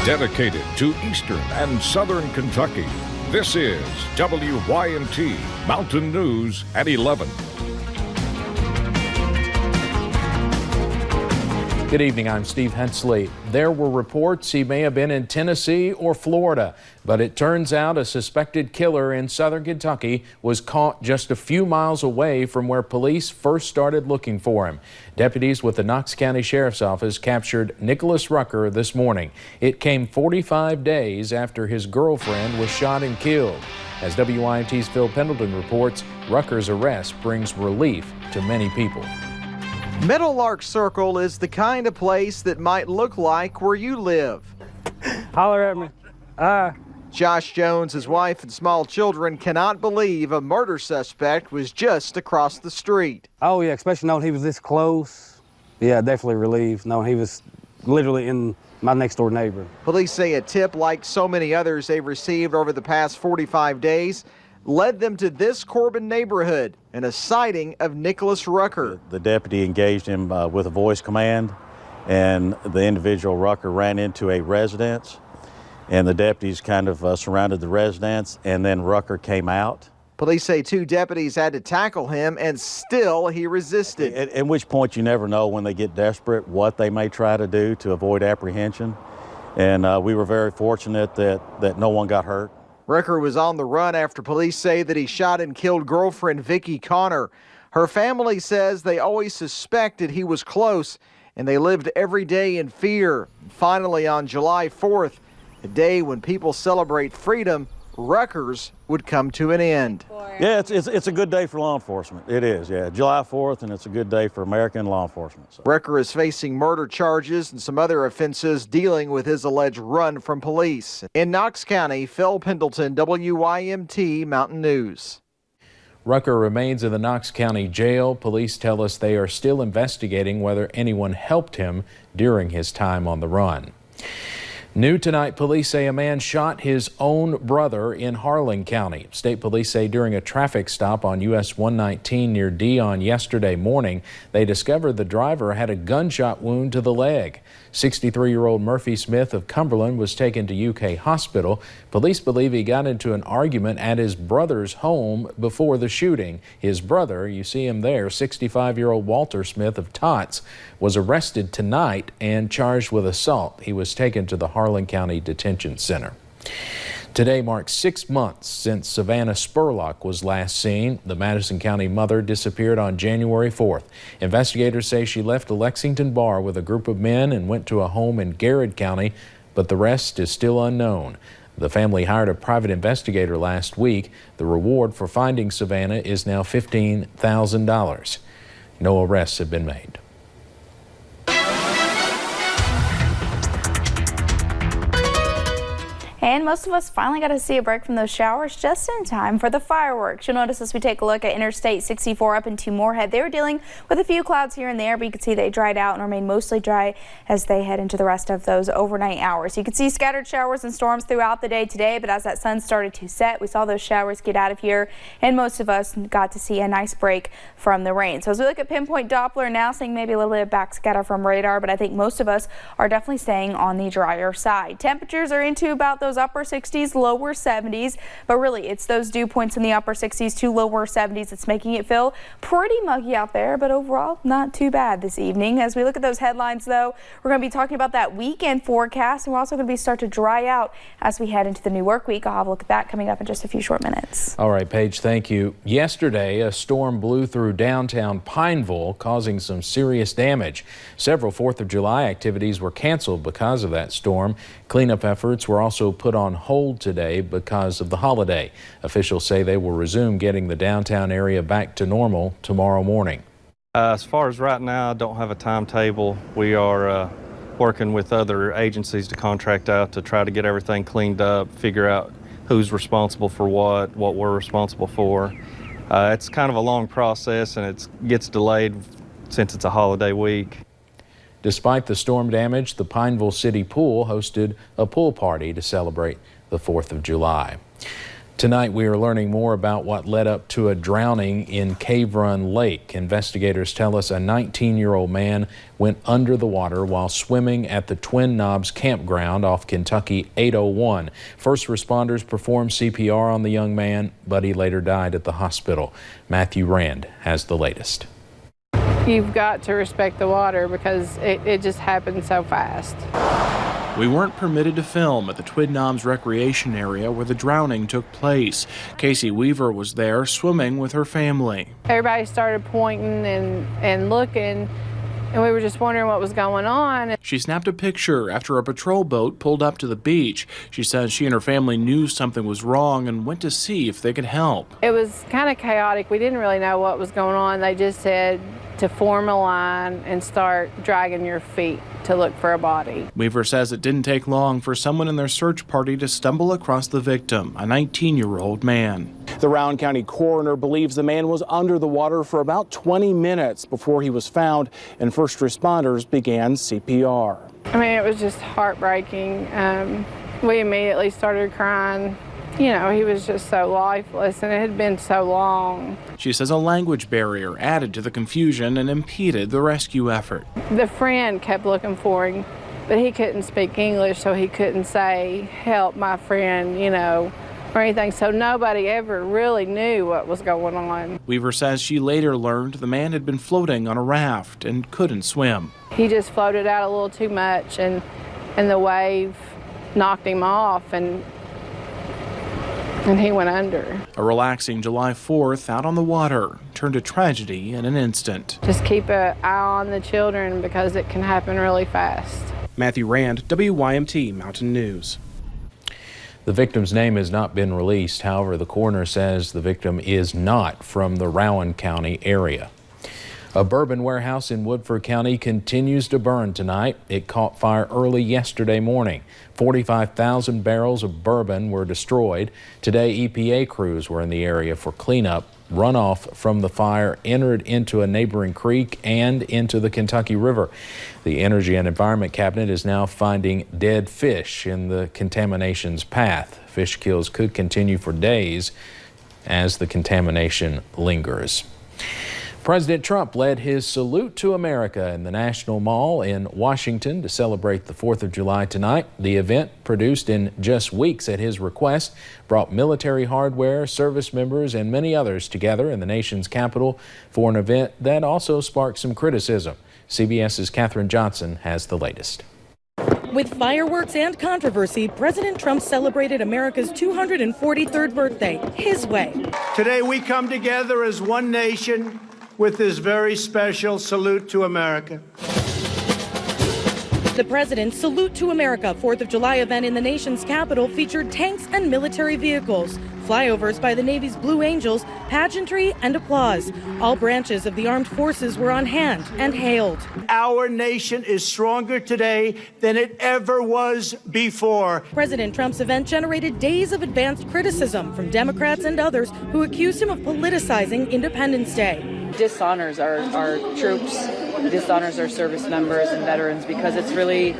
Dedicated to Eastern and Southern Kentucky, this is WYMT Mountain News at 11. Good evening, I'm Steve Hensley. There were reports he may have been in Tennessee or Florida, but it turns out a suspected killer in southern Kentucky was caught just a few miles away from where police first started looking for him. Deputies with the Knox County Sheriff's Office captured Nicholas Rucker this morning. It came 45 days after his girlfriend was shot and killed. As WYMT's Phil Pendleton reports, Rucker's arrest brings relief to many people. Meadowlark Circle is the kind of place that might look like where you live. Holler at me. Josh Jones, his wife, and small children cannot believe a murder suspect was just across the street. Oh, yeah, especially knowing he was this close. Yeah, definitely relieved knowing he was literally in my next door neighbor. Police say a tip, like so many others they've received over the past 45 days, led them to this Corbin neighborhood and a sighting of Nicholas Rucker. The deputy engaged him with a voice command, and the individual Rucker ran into a residence, and the deputies kind of surrounded the residence, and then Rucker came out. Police say 2 deputies had to tackle him, and still he resisted. At which point you never know when they get desperate what they may try to do to avoid apprehension, and we were very fortunate that no one got hurt. Rucker was on the run after police say that he shot and killed girlfriend Vicki Connor. Her family says they always suspected he was close, and they lived every day in fear. Finally, on July 4th, a day when people celebrate freedom, Rucker's would come to an end. Yeah, it's a good day for law enforcement. It is, yeah. July 4th, and it's a good day for American law enforcement. So. Rucker is facing murder charges and some other offenses dealing with his alleged run from police. In Knox County, Phil Pendleton, WYMT Mountain News. Rucker remains in the Knox County Jail. Police tell us they are still investigating whether anyone helped him during his time on the run. New tonight, police say a man shot his own brother in Harlan County. State police say during a traffic stop on US 119 near Dion yesterday morning, they discovered the driver had a gunshot wound to the leg. 63-year-old Murphy Smith of Cumberland was taken to UK hospital. Police believe he got into an argument at his brother's home before the shooting. His brother, you see him there, 65-year-old Walter Smith of Tots, was arrested tonight and charged with assault. He was taken to the Harlan County Detention Center. Today marks 6 months since Savannah Spurlock was last seen. The Madison County mother disappeared on January 4th. Investigators say she left a Lexington bar with a group of men and went to a home in Garrett County, but the rest is still unknown. The family hired a private investigator last week. The reward for finding Savannah is now $15,000. No arrests have been made. And most of us finally got to see a break from those showers just in time for the fireworks. You'll notice as we take a look at Interstate 64 up into Moorhead, they were dealing with a few clouds here and there, but you can see they dried out and remain mostly dry as they head into the rest of those overnight hours. You can see scattered showers and storms throughout the day today, but as that sun started to set, we saw those showers get out of here, and most of us got to see a nice break from the rain. So as we look at Pinpoint Doppler now, seeing maybe a little bit of backscatter from radar, but I think most of us are definitely staying on the drier side. Temperatures are into about those upper 60s, lower 70s, but really it's those dew points in the upper 60s to lower 70s that's making it feel pretty muggy out there, but overall not too bad this evening. As we look at those headlines though, we're going to be talking about that weekend forecast, and we're also going to be start to dry out as we head into the new work week. I'll have a look at that coming up in just a few short minutes. All right, Paige, thank you. Yesterday, a storm blew through downtown Pineville, causing some serious damage. Several 4th of July activities were canceled because of that storm. Cleanup efforts were also put on hold today because of the holiday. Officials say they will resume getting the downtown area back to normal tomorrow morning. As far as right now, I don't have a timetable. We are working with other agencies to contract out to try to get everything cleaned up, figure out who's responsible for what we're responsible for. It's kind of a long process, and it gets delayed since it's a holiday week. Despite the storm damage, the Pineville City Pool hosted a pool party to celebrate the 4th of July. Tonight, we are learning more about what led up to a drowning in Cave Run Lake. Investigators tell us a 19-year-old man went under the water while swimming at the Twin Knobs campground off Kentucky 801. First responders performed CPR on the young man, but he later died at the hospital. Matthew Rand has the latest. You've got to respect the water because it just happened so fast. We weren't permitted to film at the Twin Knobs recreation area where the drowning took place. Casey Weaver was there swimming with her family. Everybody started pointing and looking, and we were just wondering what was going on. She snapped a picture after a patrol boat pulled up to the beach. She says she and her family knew something was wrong and went to see if they could help. It was kind of chaotic. We didn't really know what was going on. They just said to form a line and start dragging your feet to look for a body. Weaver says it didn't take long for someone in their search party to stumble across the victim, a 19-year-old man. The Rowan County coroner believes the man was under the water for about 20 minutes before he was found, and first responders began CPR. I mean, it was just heartbreaking. We immediately started crying. You know, he was just so lifeless, and it had been so long. She says a language barrier added to the confusion and impeded the rescue effort. The friend kept looking for him, but he couldn't speak English, so he couldn't say, "Help my friend," you know, or anything. So nobody ever really knew what was going on. Weaver says she later learned the man had been floating on a raft and couldn't swim. He just floated out a little too much, and the wave knocked him off, and he went under. A relaxing July 4th out on the water turned to tragedy in an instant. Just keep an eye on the children because it can happen really fast. Matthew Rand, WYMT Mountain News. The victim's name has not been released. However, the coroner says the victim is not from the Rowan County area. A bourbon warehouse in Woodford County continues to burn tonight. It caught fire early yesterday morning. 45,000 barrels of bourbon were destroyed. Today, EPA crews were in the area for cleanup. Runoff from the fire entered into a neighboring creek and into the Kentucky River. The Energy and Environment Cabinet is now finding dead fish in the contamination's path. Fish kills could continue for days as the contamination lingers. President Trump led his Salute to America in the National Mall in Washington to celebrate the 4th of July tonight. The event, produced in just weeks at his request, brought military hardware, service members, and many others together in the nation's capital for an event that also sparked some criticism. CBS's Katherine Johnson has the latest. With fireworks and controversy, President Trump celebrated America's 243rd birthday his way. Today we come together as one nation with this very special Salute to America. The President's Salute to America 4th of July event in the nation's capital featured tanks and military vehicles, flyovers by the Navy's Blue Angels, pageantry, and applause. All branches of the armed forces were on hand and hailed. Our nation is stronger today than it ever was before. President Trump's event generated days of advanced criticism from Democrats and others who accused him of politicizing Independence Day. Dishonors our troops, dishonors our service members and veterans because it's really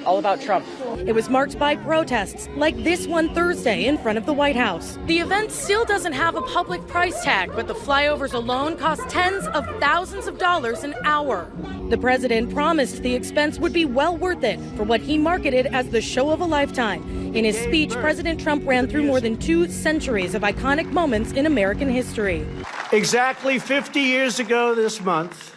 all about Trump. It was marked by protests like this one Thursday in front of the White House. The event still doesn't have a public price tag, but the flyovers alone cost tens of thousands of dollars an hour. The president promised the expense would be well worth it for what he marketed as the show of a lifetime. In his speech, President Trump ran through more than 2 centuries of iconic moments in American history. Exactly 50 years ago this month,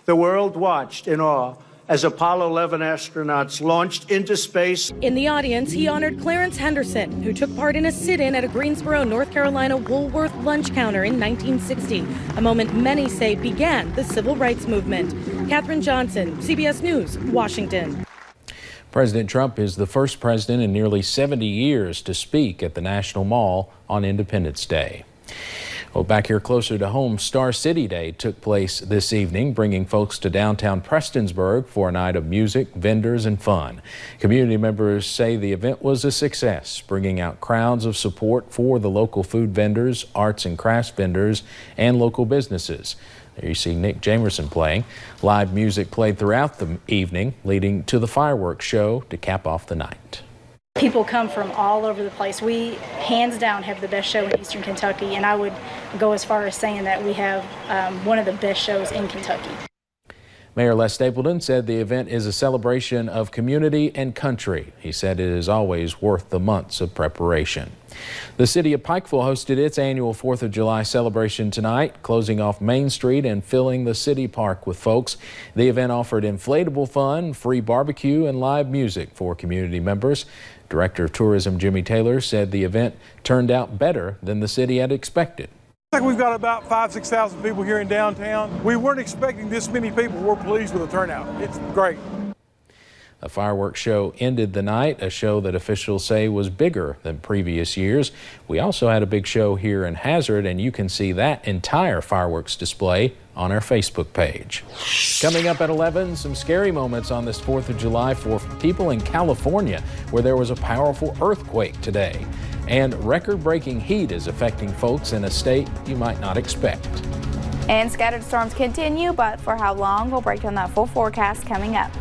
the world watched in awe as Apollo 11 astronauts launched into space. In the audience, he honored Clarence Henderson, who took part in a sit-in at a Greensboro, North Carolina Woolworth lunch counter in 1960, a moment many say began the civil rights movement. Katherine Johnson, CBS News, Washington. President Trump is the first president in nearly 70 years to speak at the National Mall on Independence Day. Well, back here closer to home, Star City Day took place this evening, bringing folks to downtown Prestonsburg for a night of music, vendors, and fun. Community members say the event was a success, bringing out crowds of support for the local food vendors, arts and crafts vendors, and local businesses. There you see Nick Jamerson playing. Live music played throughout the evening, leading to the fireworks show to cap off the night. People come from all over the place. We, hands down, have the best show in Eastern Kentucky, and I would go as far as saying that we have one of the best shows in Kentucky. Mayor Les Stapleton said the event is a celebration of community and country. He said it is always worth the months of preparation. The city of Pikeville hosted its annual 4th of July celebration tonight, closing off Main Street and filling the city park with folks. The event offered inflatable fun, free barbecue, and live music for community members. Director of Tourism Jimmy Taylor said the event turned out better than the city had expected. I think we've got about 5,000–6,000 people here in downtown. We weren't expecting this many people. We're pleased with the turnout. It's great. A fireworks show ended the night, a show that officials say was bigger than previous years. We also had a big show here in Hazard, and you can see that entire fireworks display on our Facebook page. Coming up at 11, some scary moments on this 4th of July for people in California, where there was a powerful earthquake today. And record-breaking heat is affecting folks in a state you might not expect. And scattered storms continue, but for how long? We'll break down that full forecast coming up.